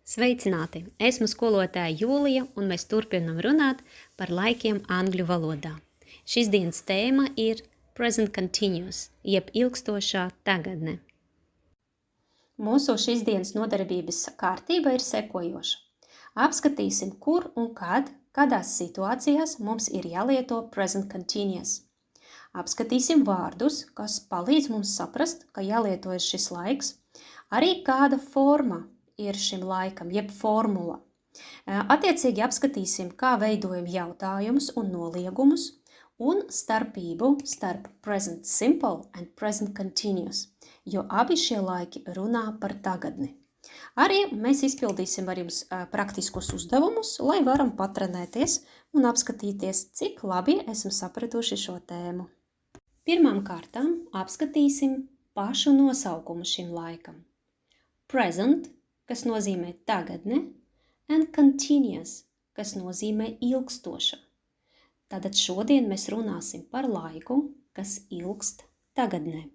Sveicināti! Esmu skolotāja Jūlija, un mēs turpinam runāt par laikiem angļu valodā. Šīs dienas tēma ir present continuous, jeb ilgstošā tagadne. Mūsu šīs dienas nodarbības kārtība ir sekojoša. Apskatīsim, kur un kādās situācijās mums ir jālieto present continuous. Apskatīsim vārdus, kas palīdz mums saprast, ka jālietojas šis laiks, arī kāda forma ir šim laikam, jeb formula. Attiecīgi apskatīsim, kā veidojam jautājumus un noliegumus un starpību starp present simple and present continuous, jo abi šie laiki runā par tagadni. Arī mēs izpildīsim ar jums praktiskus uzdevumus, lai varam patrenēties un apskatīties, cik labi esam sapratuši šo tēmu. Pirmām kārtām apskatīsim pašu nosaukumu šim laikam. Present, kas nozīmē tagadne, and continuous, kas nozīmē ilgstoša. Tātad šodien mēs runāsim par laiku, kas ilgst tagadnē.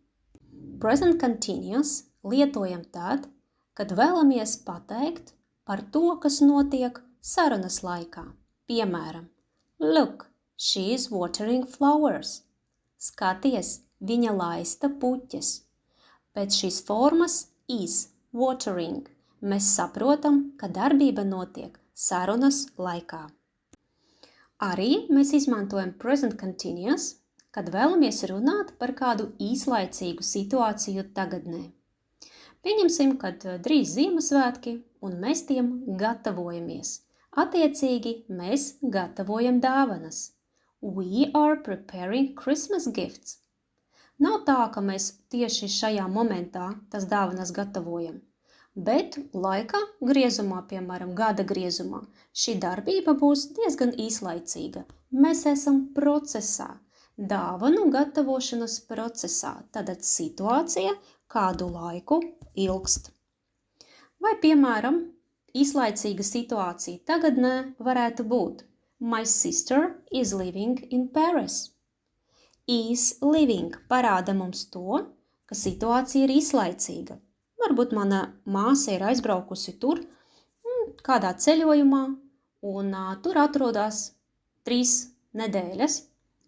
Present continuous lietojam tad, kad vēlamies pateikt par to, kas notiek sarunas laikā. Piemēram, look, she is watering flowers. Skaties, viņa laista puķes. Pēc šīs formas is watering mēs saprotam, ka darbība notiek sarunas laikā. Arī mēs izmantojam present continuous, kad vēlamies runāt par kādu īslaicīgu situāciju tagadnē. Pieņemsim, kad drīz Ziemassvētki un mēs tiem gatavojamies. Attiecīgi mēs gatavojam dāvanas. We are preparing Christmas gifts. Nav tā, ka mēs tieši šajā momentā tas dāvanas gatavojam. Bet laika griezumā, piemēram, gada griezumā, šī darbība būs diezgan īslaicīga. Mēs esam procesā, dāvanu gatavošanas procesā, tātad situācija kādu laiku ilgst. Vai, piemēram, īslaicīga situācija tagadnē varētu būt My sister is living in Paris. Is living parāda mums to, ka situācija ir īslaicīga. Varbūt mana māsa ir aizbraukusi tur kādā ceļojumā un tur atrodas 3 nedēļas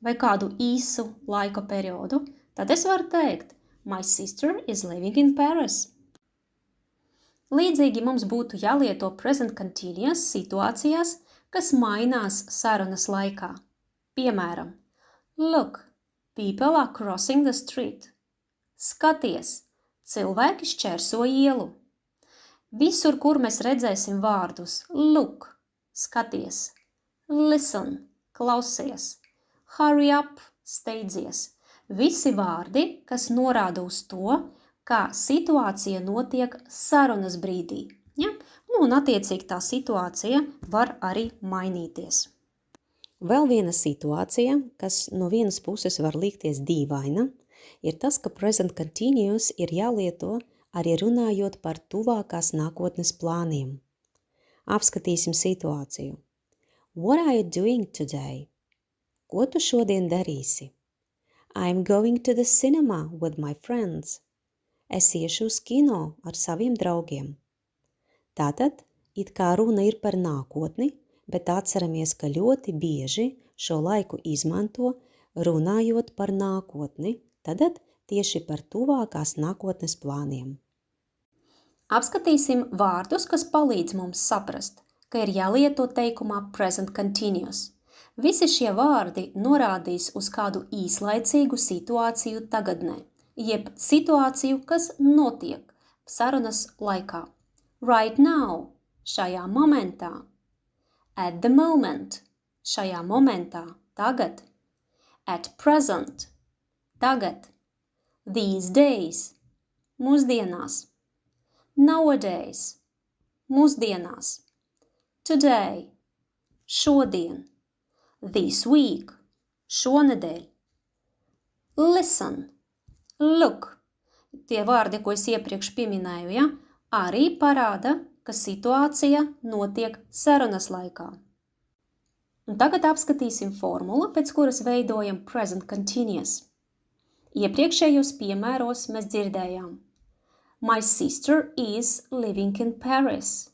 vai kādu īsu laika periodu. Tad es varu teikt, my sister is living in Paris. Līdzīgi mums būtu jālieto present continuous situācijās, kas mainās sarunas laikā. Piemēram, look, people are crossing the street. Skaties, cilvēki šķērso ielu. Visur, kur mēs redzēsim vārdus look, skaties, listen, klausies, hurry up, steidzies. Visi vārdi, kas norāda uz to, kā situācija notiek sarunas brīdī. Ja? Un attiecīgi tā situācija var arī mainīties. Vēl viena situācija, kas no vienas puses var likties dīvaina, ir tas, ka present continuous ir jālieto arī runājot par tuvākās nākotnes plāniem. Apskatīsim situāciju. What are you doing today? Ko tu šodien darīsi? I'm going to the cinema with my friends. Es iešu uz kino ar saviem draugiem. Tātad, it kā runa ir par nākotni, bet atceramies, ka ļoti bieži šo laiku izmanto runājot par nākotni, tad tieši par tuvākās nākotnes plāniem. Apskatīsim vārdus, kas palīdz mums saprast, ka ir jālieto teikumā present continuous. Visi šie vārdi norādīs uz kādu īslaicīgu situāciju tagadnē, jeb situāciju, kas notiek sarunas laikā. Right now, šajā momentā. At the moment, šajā momentā, tagad. At present, tagad. These days, mūsdienās. Nowadays, mūsdienās. Today, šodien. This week, šonedēļ. Listen, look, tie vārdi, ko es iepriekš pieminēju, ja, arī parāda, ka situācija notiek sarunas laikā. Un tagad apskatīsim formulu, pēc kuras veidojam present continuous. Iepriekšējos piemēros mēs dzirdējām. My sister is living in Paris.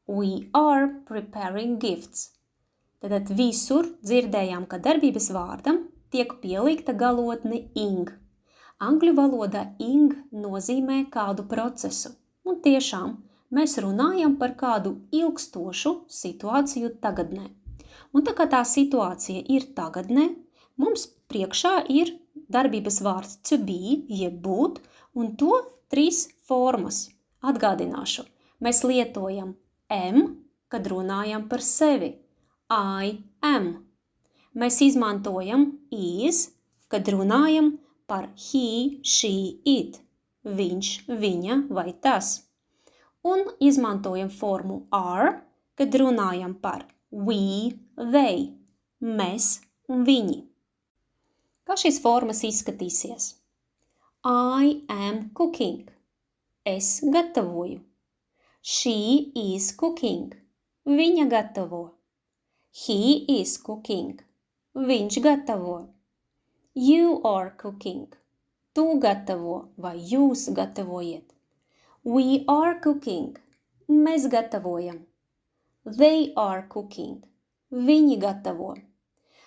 We are preparing gifts. Tad visur dzirdējām, ka darbības vārdam tiek pielikta galotne ing. Angļu valodā ing nozīmē kādu procesu. Un tiešām mēs runājam par kādu ilgstošu situāciju tagadnē. Un tā kā tā situācija ir tagadnē, mums priekšā ir darbības vārds to be, jeb būt, un to 3 formas. Atgādināšu, mēs lietojam am, kad runājam par sevi. I am. Mēs izmantojam is, kad runājam par he, she, it. Viņš, viņa vai tas. Un izmantojam formu are, kad runājam par we, they, mēs un viņi. Kā šīs formas izskatīsies? I am cooking. Es gatavoju. She is cooking. Viņa gatavo. He is cooking. Viņš gatavo. You are cooking. Tu gatavo vai jūs gatavojiet. We are cooking. Mēs gatavojam. They are cooking. Viņi gatavo.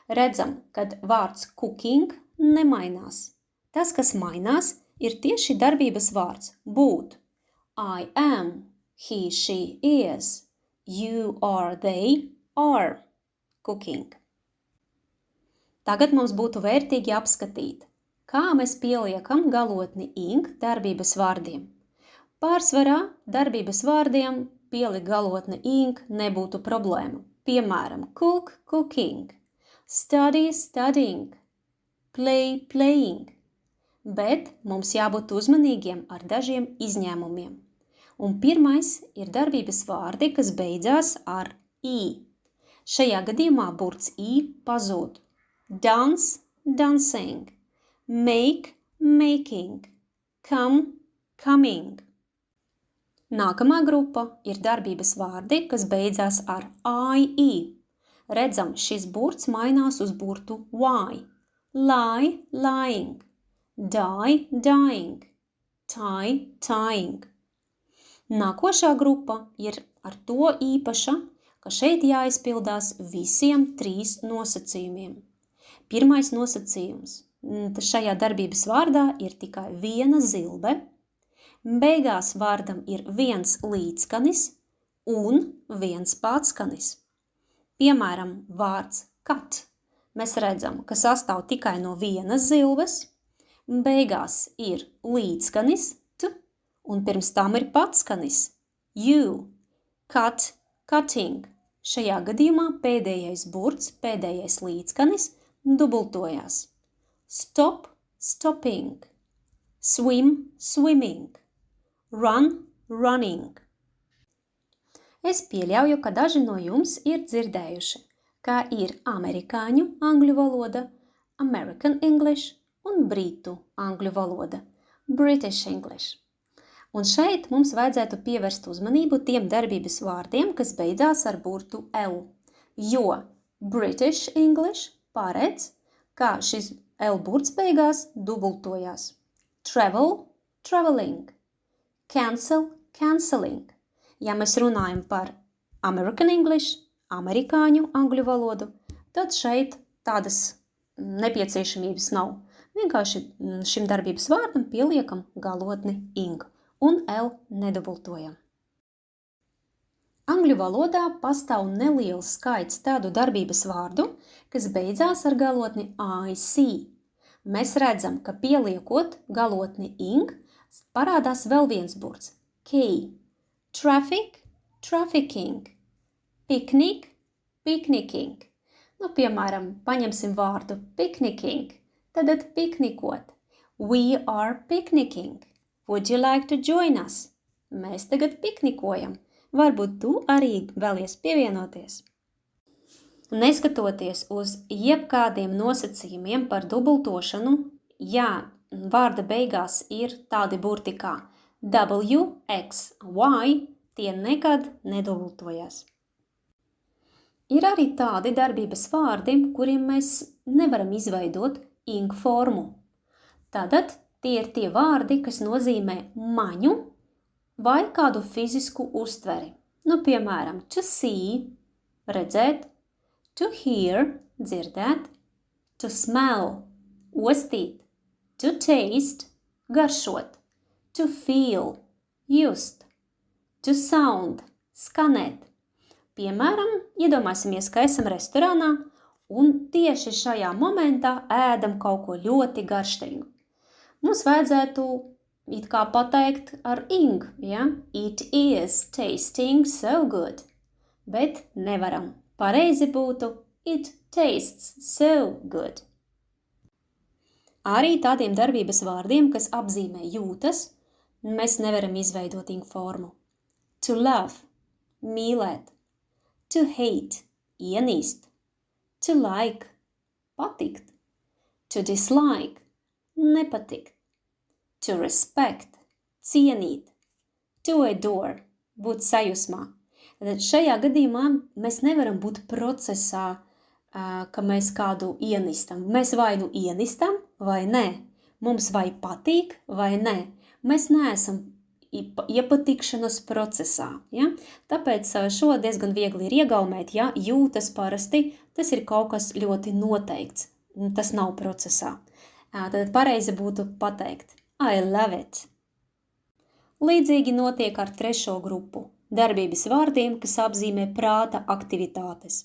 Redzam, kad vārds cooking nemainās. Tas, kas mainās, ir tieši darbības vārds būt. I am, he, she is, you are, they are cooking. Tagad mums būtu vērtīgi apskatīt, kā mēs pieliekam galotni ing darbības vārdiem. Pārsvarā darbības vārdiem pielikt galotni ing nebūtu problēma. Piemēram, cook, cooking, study, studying, play, playing. Bet mums jābūt uzmanīgiem ar dažiem izņēmumiem. Un pirmais ir darbības vārdi, kas beidzās ar i. Šajā gadījumā burts i pazūd. Dance, dancing, make, making, come, coming. Nākamā grupa ir darbības vārdi, kas beidzās ar i. Redzam, šis burts mainās uz burtu y. Lie, lying, die, dying, tie, tying. Nākošā grupa ir ar to īpaša, ka šeit jāizpildās visiem 3 nosacījumiem. Pirmais nosacījums. Šajā darbības vārdā ir tikai viena zilbe, beigās vārdam ir viens līdzskanis un viens pātskanis. Piemēram, vārds kat. Mēs redzam, ka sastāv tikai no vienas zilbes, beigās ir līdzskanis t un pirms tam ir pātskanis you. Cut, cutting. Šajā gadījumā pēdējais burts, pēdējais līdzskanis dubultojās. Stop, stopping. Swim, swimming. Run, running. Es pieļauju, ka daži no jums ir dzirdējuši, kā ir amerikāņu angļu valoda, American English un britu angļu valoda, British English. Un šeit mums vajadzētu pievērst uzmanību tiem darbības vārdiem, kas beidzās ar burtu L, jo British English paredz, kā šis L burts beigās dubultojās. Travel, traveling. Cancel, cancelling. Ja mēs runājam par American English, amerikāņu angļu valodu, tad šeit tādas nepieciešamības nav. Vienkārši šim darbības vārdam pieliekam galotni ing un L nedubultojam. Angļu valodā pastāv neliels skaits tādu darbības vārdu, kas beidzās ar galotni IC. Mēs redzam, ka pieliekot galotni ing, parādās vēl viens burts K. Traffic, trafficking. Picnic, picnicking. Piemēram, paņemsim vārdu picnicking, tad piknikot. We are picnicking. Would you like to join us? Mēs tagad piknikojam. Varbūt tu arī vēlies pievienoties. Neskatoties uz jebkādiem nosacījumiem par dubultošanu, ja vārda beigās ir tādi burti kā W, X, Y, tie nekad nedubultojas. Ir arī tādi darbības vārdi, kuriem mēs nevaram izveidot ing formu. Tātad tie ir tie vārdi, kas nozīmē maņu vai kādu fizisku uztveri. Nu, piemēram, to see, redzēt, to hear, dzirdēt, to smell, ostīt, to taste, garšot, to feel, just, to sound, skanēt. Piemēram, iedomāsimies, ka esam restorānā un tieši šajā momentā ēdam kaut ko ļoti garšīgu. Mums vajadzētu it kā pateikt ar ing, ja? It is tasting so good. Bet nevaram. Pareizi būtu it tastes so good. Arī tādiem darbības vārdiem, kas apzīmē jūtas, mēs nevaram izveidot ing formu. To love, mīlēt. To hate, ienīst. To like, patikt. To dislike, nepatikt. To respect, cienīt. To adore, būt sajūsmā. Tad šajā gadījumā mēs nevaram būt procesā, ka mēs kādu ienistam. Mēs vai nu ienistam, vai nē. Mums vai patīk, vai nē. Mēs neesam iepatikšanas procesā. Ja? Tāpēc šo diezgan viegli ir iegaumēt, ja jūtas parasti, tas ir kaut kas ļoti noteikts. Tas nav procesā. Tad pareizi būtu pateikt I love it. Līdzīgi notiek ar trešo grupu. Darbības vārdiem, kas apzīmē prāta aktivitātes.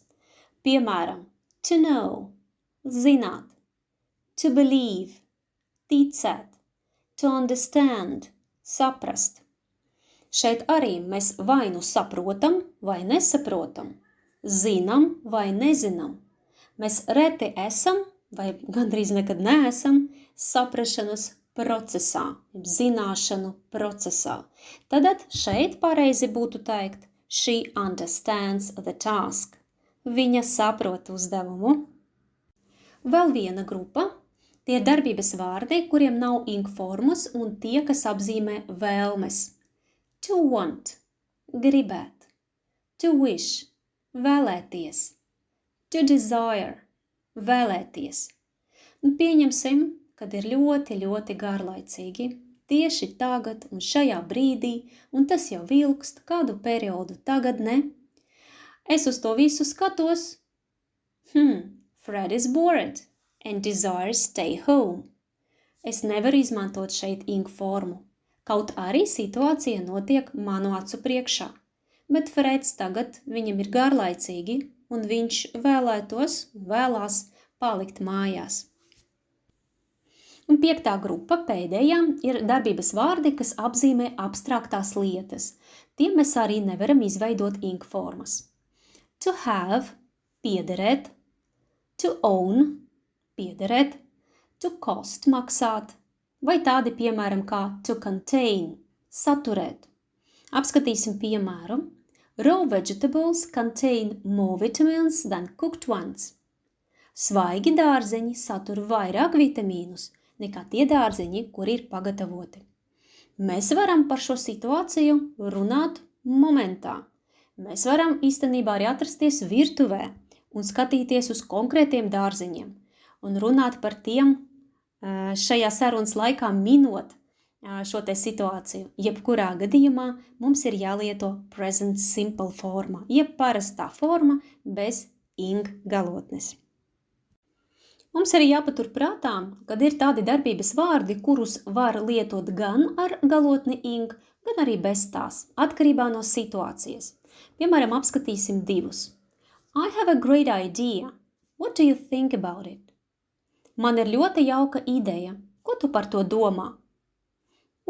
Piemēram, to know, zināt, to believe, ticēt, to understand, saprast. Šeit arī mēs vai nu saprotam, vai nesaprotam, zinām vai nezinām. Mēs reti esam, vai gandrīz nekad neesam, saprašanas procesā, zināšanu procesā. Tad šeit pareizi būtu teikt she understands the task. Viņa saprot uzdevumu. Vēl viena grupa. Tie ir darbības vārdi, kuriem nav ing formas un tie, kas apzīmē vēlmes. To want, gribēt. To wish, vēlēties. To desire, vēlēties. Un pieņemsim, kad ir ļoti, ļoti garlaicīgi. Tieši tagad un šajā brīdī, un tas jau ilgst kādu periodu tagadne. Es uz to visu skatos. Fred is bored. And desires stay home. Es nevaru izmantot šeit ing formu, kaut arī situācija notiek manu acu priekšā, bet Freds tagad viņam ir garlaicīgi un viņš vēlās palikt mājās. Un 5. grupa, pēdējā, ir darbības vārdi, kas apzīmē abstraktās lietas. Tiem mēs arī nevaram izveidot ing formas. To have, piederēt, to own, piederēt, to cost, maksāt, vai tādi piemēram kā to contain, saturēt. Apskatīsim piemēru. Raw vegetables contain more vitamins than cooked ones. Svaigi dārzeņi satur vairāk vitamīnus nekā tie dārzeņi, kuri ir pagatavoti. Mēs varam par šo situāciju runāt momentā. Mēs varam īstenībā arī atrasties virtuvē un skatīties uz konkrētiem dārzeņiem. Un runāt par tiem šajā sarunas laikā minot šo te situāciju. Jebkurā gadījumā mums ir jālieto present simple forma, jeb parastā forma bez ing galotnes. Mums arī jāpatur prātā, kad ir tādi darbības vārdi, kurus var lietot gan ar galotni ing, gan arī bez tās, atkarībā no situācijas. Piemēram, apskatīsim divus. I have a great idea. What do you think about it? Man ir ļoti jauka ideja. Ko tu par to domā?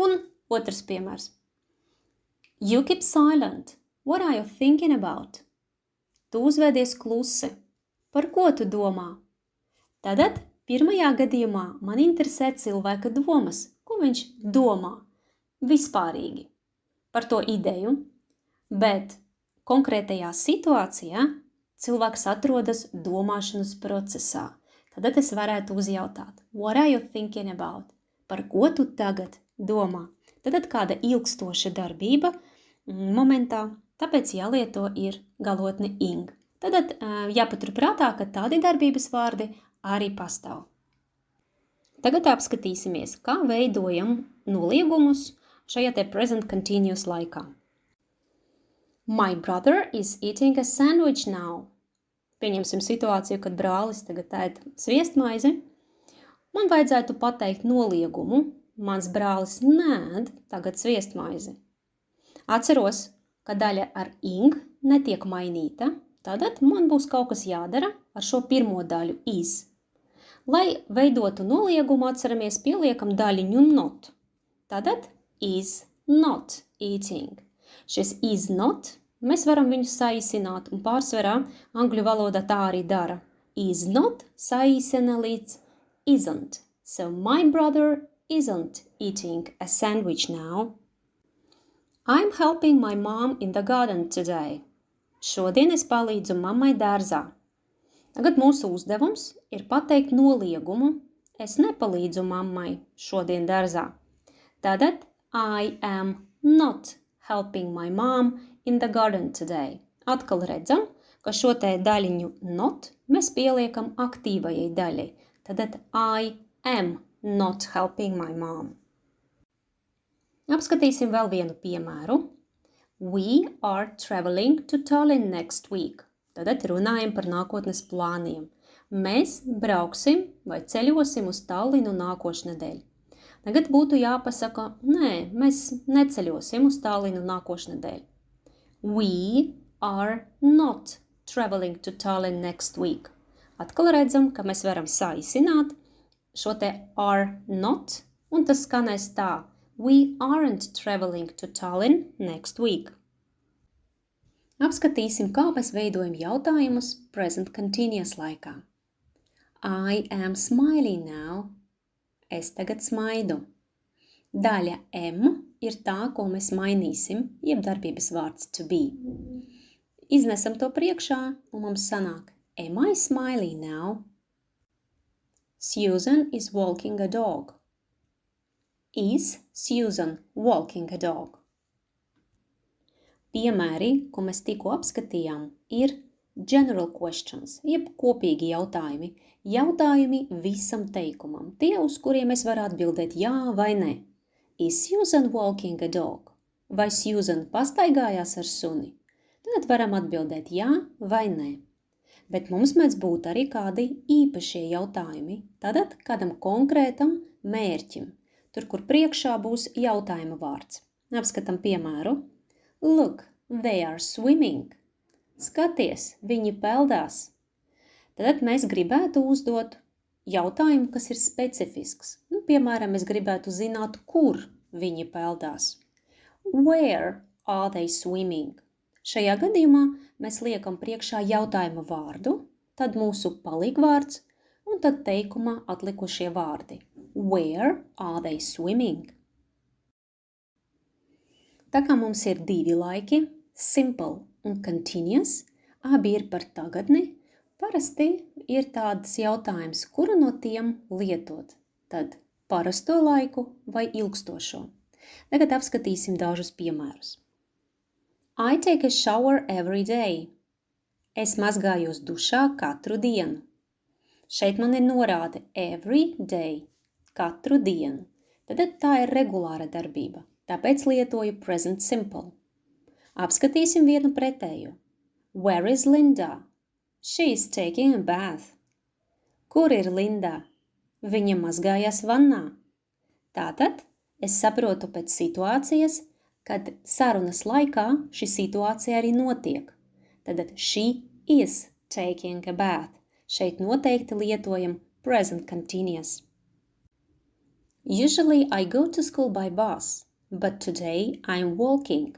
Un otrs piemērs. You keep silent. What are you thinking about? Tu uzvedies klusi. Par ko tu domā? Tad pirmajā gadījumā man interesē cilvēka domas. Ko viņš domā? Vispārīgi. Par to ideju. Bet konkrētajā situācijā cilvēks atrodas domāšanas procesā. Tad es varētu uzjautāt, what are you thinking about? Par ko tu tagad domā? Tad kāda ilgstoša darbība momentā, tāpēc jālieto ir galotne ing. Tad jāpatur prātā, ka tādi darbības vārdi arī pastāv. Tagad apskatīsimies, kā veidojam noliegumus šajā te present continuous laikā. My brother is eating a sandwich now. Pieņemsim situāciju, kad brālis tagad ēd sviestmaizi. Man vajadzētu pateikt noliegumu. Mans brālis nēd tagad sviestmaizi. Atceros, ka daļa ar ing netiek mainīta, tad man būs kaut kas jādara ar šo pirmo daļu is. Lai veidotu noliegumu, atceramies, pieliekam daļiņu not. Tad is not eating. Šis is not, mēs varam viņu saīsināt, un pārsvarā angļu valodā tā arī dara. Is not saīsina līdz isn't. So my brother isn't eating a sandwich now. I'm helping my mom in the garden today. Šodien es palīdzu mammai dārzā. Tagad mūsu uzdevums ir pateikt noliegumu. Es nepalīdzu mammai šodien dārzā. Tātad I am not helping my mom in the garden today. Atkal redzam, ka šo te daļiņu not mēs pieliekam aktīvajai daļai. Tātad I am not helping my mom. Apskatīsim vēl vienu piemēru. We are traveling to Tallinn next week. Tātad runājam par nākotnes plāniem. Mēs brauksim vai ceļosim uz Tallinu nākošnedēļ. Tagad būtu jāpasaka, nē, mēs neceļosim uz Tallinu nākošnedēļ. We are not traveling to Tallinn next week. Atkal redzam, ka mēs varam saīsināt šo te are not, un tas skanēs tā. We aren't traveling to Tallinn next week. Apskatīsim, kā mēs veidojam jautājumus present continuous laikā. I am smiling now. Es tagad smaidu. Daļa am ir tā, ko mēs mainīsim, jeb darbības vārds to be. Iznesam to priekšā, un mums sanāk Am I smiling now? Susan is walking a dog. Is Susan walking a dog? Piemēri, ko mēs tikko apskatījām, ir general questions, jeb kopīgi jautājumi. Jautājumi visam teikumam, tie, uz kuriem mēs varam atbildēt jā vai nē. Is Susan walking a dog? Vai Susan pastaigājās ar suni? Tad varam atbildēt jā vai nē. Bet mums mēdz būt arī kādi īpašie jautājumi, tad kādam konkrētam mērķim, tur, kur priekšā būs jautājuma vārds. Apskatam piemēru. Look, they are swimming. Skaties, viņi peldās. Tad mēs gribētu uzdot jautājumu, kas ir specifisks. Piemēram, mēs gribētu zināt, kur viņi peldās. Where are they swimming? Šajā gadījumā mēs liekam priekšā jautājuma vārdu, tad mūsu palīgvārds un tad teikumā atlikušie vārdi. Where are they swimming? Tā kā mums ir divi laiki, simple un continuous, abi ir par tagadni, parasti ir tāds jautājums, kuru no tiem lietot. Tad parasto laiku vai ilgstošo. Tagad apskatīsim dažus piemērus. I take a shower every day. Es mazgājos dušā katru dienu. Šeit man ir norāde every day, katru dienu. Tad tā ir regulāra darbība, tāpēc lietoju present simple. Apskatīsim vienu pretējo. Where is Linda? She is taking a bath. Kur ir Linda? Viņa mazgājās vannā. Tātad es saprotu pēc situācijas, kad sarunas laikā šī situācija arī notiek. Tad she is taking a bath. Šeit noteikti lietojam present continuous. Usually I go to school by bus, but today I'm walking.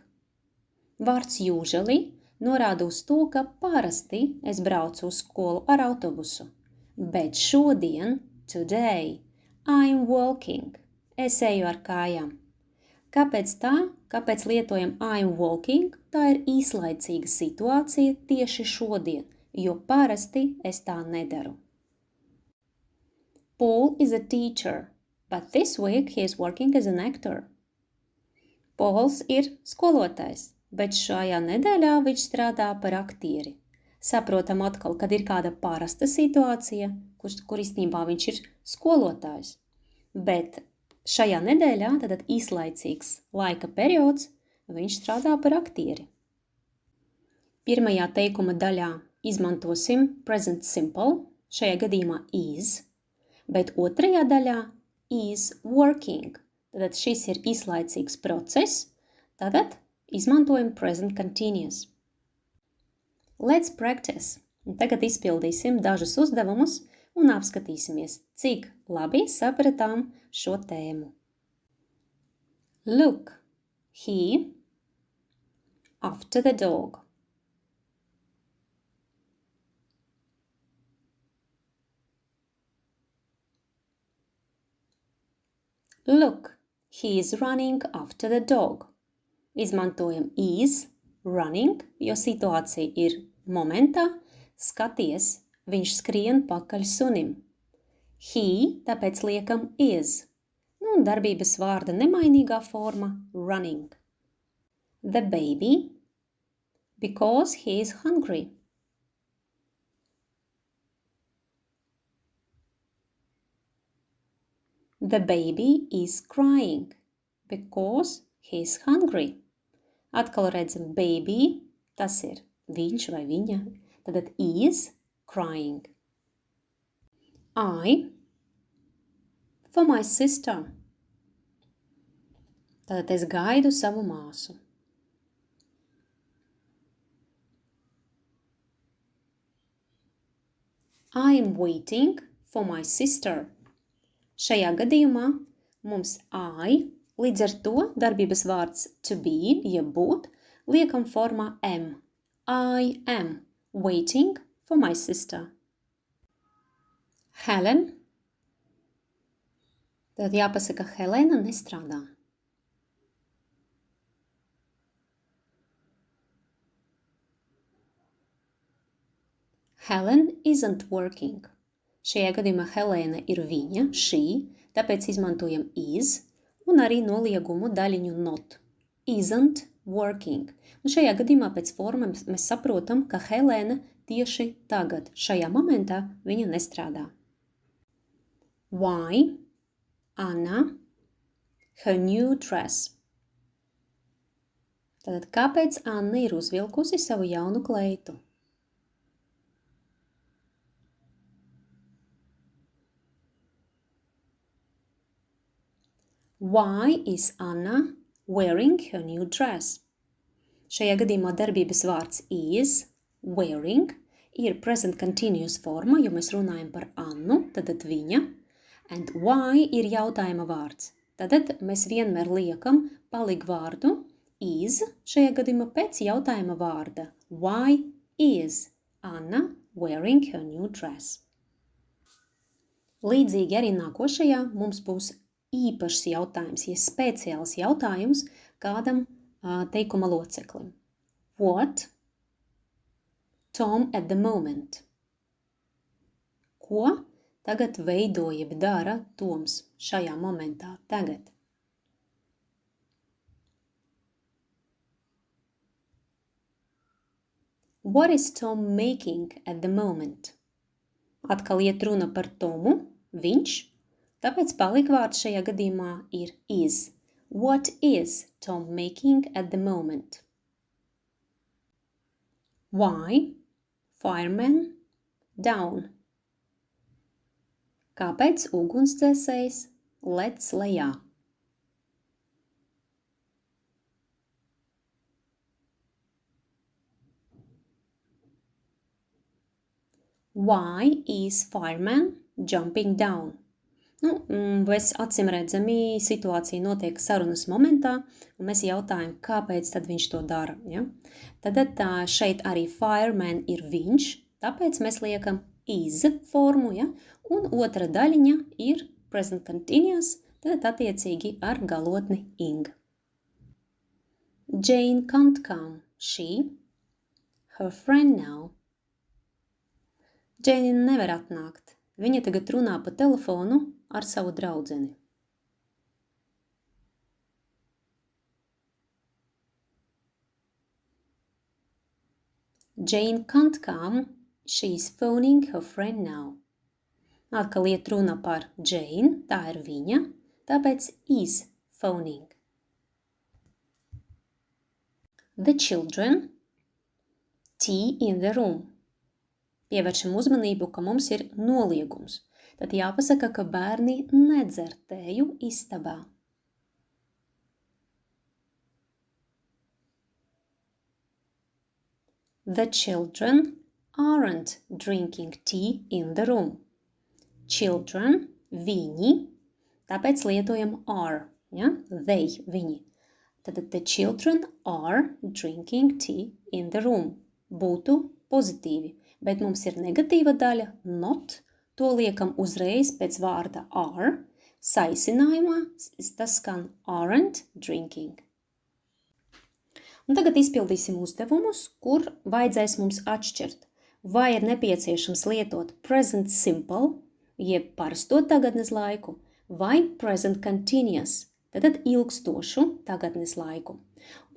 Vārds usually norāda uz to, ka parasti es braucu uz skolu ar autobusu, bet šodien, today, I'm walking. Es eju ar kājām. Kāpēc tā? Kāpēc lietojam I'm walking? Tā ir īslaicīga situācija tieši šodien, jo parasti es tā nedaru. Paul is a teacher, but this week he is working as an actor. Pauls ir skolotājs, bet šajā nedēļā viņš strādā par aktieri. Saprotam atkal, kad ir kāda parasta situācija, kur īstenībā viņš ir skolotājs. Bet šajā nedēļā, tad īslaicīgs laika periods, viņš strādā par aktieri. Pirmajā teikuma daļā izmantosim present simple, šajā gadījumā is, bet otrajā daļā is working. Tātad šis ir īslaicīgs process, tātad izmantojam present continuous. Let's practice. Un tagad izpildīsim dažus uzdevumus un apskatīsimies, cik labi sapratām šo tēmu. Look, he after the dog. Look, he is running after the dog. Izmantojam is, running, jo situācija ir momentā, skaties, viņš skrien pakaļ sunim. He, tāpēc liekam is, un darbības vārda nemainīgā forma running. The baby, because he is hungry. The baby is crying, because he is hungry. Atkal redzam baby, tas ir viņš vai viņa, tad is crying. I for my sister. Tad es gaidu savu māsu. I am waiting for my sister. Šajā gadījumā mums I, līdz ar to darbības vārds to be, ja būt, liekam formā am. I am waiting for my sister. Helen. Tad jāpasaka Helena nestrādā. Helen isn't working. Šajā gadījumā Helēna ir viņa, she, tāpēc izmantojam is un arī noliegumu daļiņu not. Isn't working. Un šajā gadījumā pēc formas mēs saprotam, ka Helēna tieši tagad, šajā momentā, viņa nestrādā. Why Anna her new dress? Tātad, kāpēc Anna ir uzvilkusi savu jaunu kleitu? Why is Anna wearing her new dress? Šajā gadījumā darbības vārds is, wearing, ir present continuous forma, jo mēs runājam par Annu, tad viņa, and why ir jautājuma vārds. Tad mēs vienmēr liekam palikvārdu is, šajā gadījumā pēc jautājuma vārda. Why is Anna wearing her new dress? Līdzīgi arī nākošajā mums būs īpašs jautājums, ja speciāls jautājums kādam teikuma loceklim. What Tom at the moment? Ko tagad veido jeb dara Toms šajā momentā tagad? What is Tom making at the moment? Atkal iet runa par Tomu, viņš, tāpēc palikvārds šajā gadījumā ir is. What is Tom making at the moment? Why fireman down? Kāpēc ugunsdzēsējs lec lejā? Why is fireman jumping down? Mēs acimredzami situācija notiek sarunas momentā, un mēs jautājam, kāpēc tad viņš to dara. Ja? Tad šeit arī fireman ir viņš, tāpēc mēs liekam is formu, ja? Un otra daļiņa ir present continuous, tad attiecīgi ar galotni ing. Jane can't come, she, her friend now. Jane nevar atnākt. Viņa tagad runā pa telefonu ar savu draudzeni. Jane can't come, she's phoning her friend now. Atkal iet runa par Jane, tā ir viņa, tāpēc is phoning. The children tea in the room. Pievēršam uzmanību, ka mums ir noliegums. Tad jāpasaka, ka bērni nedzer tēju istabā. The children aren't drinking tea in the room. Children, viņi, tāpēc lietojam are, ja? They, viņi. Tad the children are drinking tea in the room. Būtu pozitīvi, bet mums ir negatīva daļa not, to liekam uzreiz pēc vārda are, saisinājumā tas skan aren't drinking. Un tagad izpildīsim uzdevumus, kur vajadzēs mums atšķirt, vai ir nepieciešams lietot present simple, jeb parasto tagadnes laiku, vai present continuous, tad ilgstošu tagadnes laiku.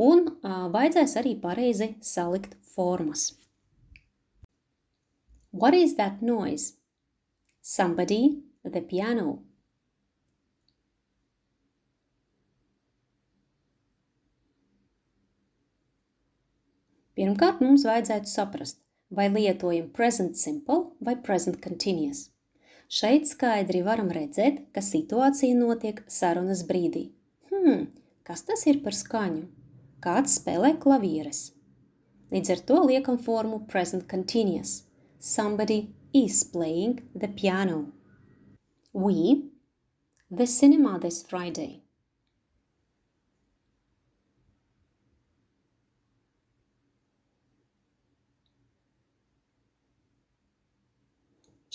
Un vajadzēs arī pareizi salikt formas. What is that noise? Somebody at the piano. Pirmkārt, mums vajadzētu saprast, vai lietojam present simple vai present continuous. Šeit skaidri varam redzēt, ka situācija notiek sarunas brīdī. Kas tas ir par skaņu? Kāds spēlē klavieres? Līdz ar to liekam formu present continuous. Somebody is playing the piano. We, the cinema this Friday.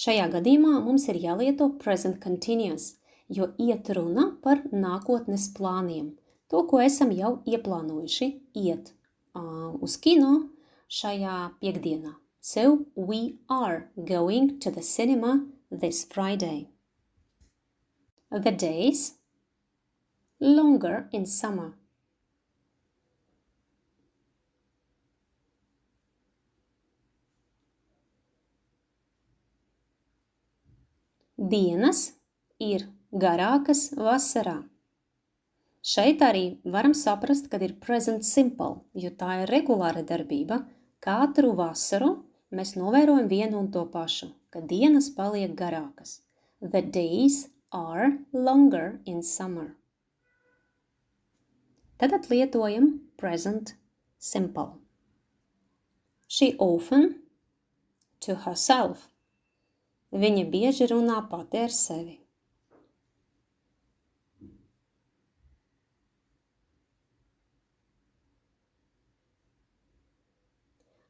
Šajā gadījumā mums ir jālieto present continuous, jo iet runa par nākotnes plāniem. To, ko esam jau ieplānojuši, iet uz kino šajā piekdienā. So we are going to the cinema this Friday. The days longer in summer. Dienas ir garākas vasarā. Šeit arī varam saprast, kad ir present simple, jo tā ir regulāra darbība. Katru vasaru mēs novērojam vienu un to pašu, ka dienas paliek garākas. The days are longer in summer. Tad lietojam present simple. She often to herself. Viņa bieži runā pati ar sevi.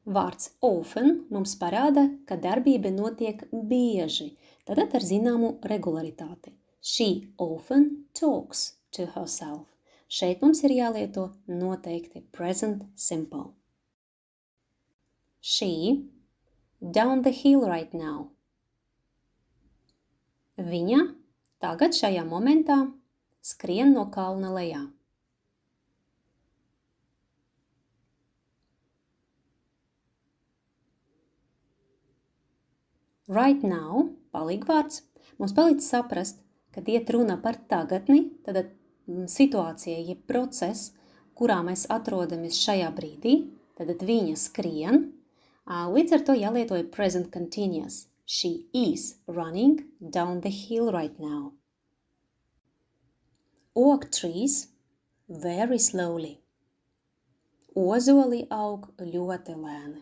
Vārds often mums parāda, ka darbība notiek bieži, tad ar zināmu regularitāti. She often talks to herself. Šeit mums ir jālieto noteikti present simple. She down the hill right now. Viņa tagad šajā momentā skrien no kalna lejā. Right now, palīgvārds, mums palīdz saprast, kad iet runa par tagadni, tad situācija, jeb process, kurā mēs atrodamies šajā brīdī, tad viņa skrien, līdz ar to jālietoja present continuous. She is running down the hill right now. Oak trees very slowly. Ozoli aug ļoti lēni.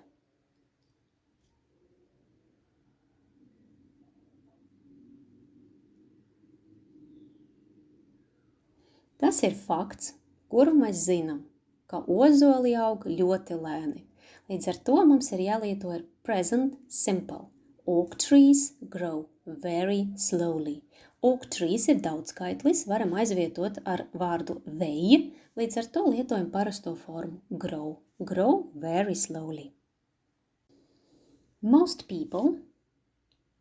Tas ir fakts, kuru mēs zinām, ka ozoli aug ļoti lēni. Līdz ar to mums ir jālieto ar present simple. Oak trees grow very slowly. Oak trees ir daudzskaitlis, varam aizvietot ar vārdu they, līdz ar to lietojam parasto formu grow. Grow very slowly. Most people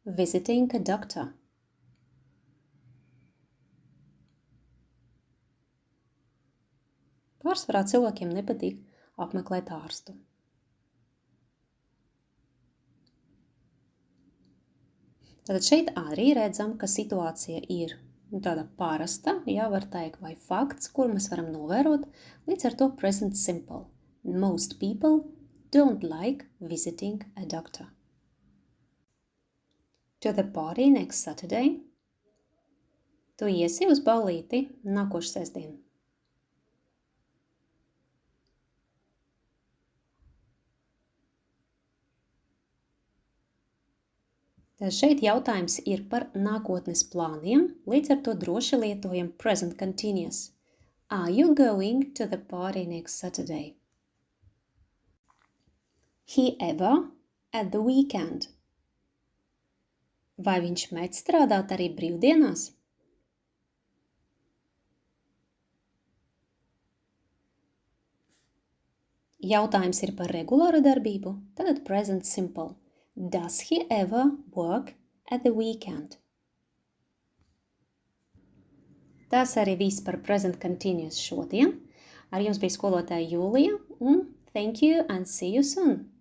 visiting a doctor. Pārsvarā cilvēkiem nepatīk apmeklēt ārstu. Tātad šeit arī redzam, ka situācija ir tāda parasta, var teikt, vai fakts, kur mēs varam novērot, līdz ar to present simple. Most people don't like visiting a doctor. To the party next Saturday. Tu iesi uz ballīti nākošu sestdienu. Tad šeit jautājums ir par nākotnes plāniem, līdz ar to droši lietojam present continuous. Are you going to the party next Saturday? He ever at the weekend. Vai viņš mēdz strādāt arī brīvdienās? Jautājums ir par regulāru darbību, tagad present simple. Does he ever work at the weekend? Tas arī viss par present continuous šodien. Ar jums bija skolotāja Jūlija un thank you and see you soon!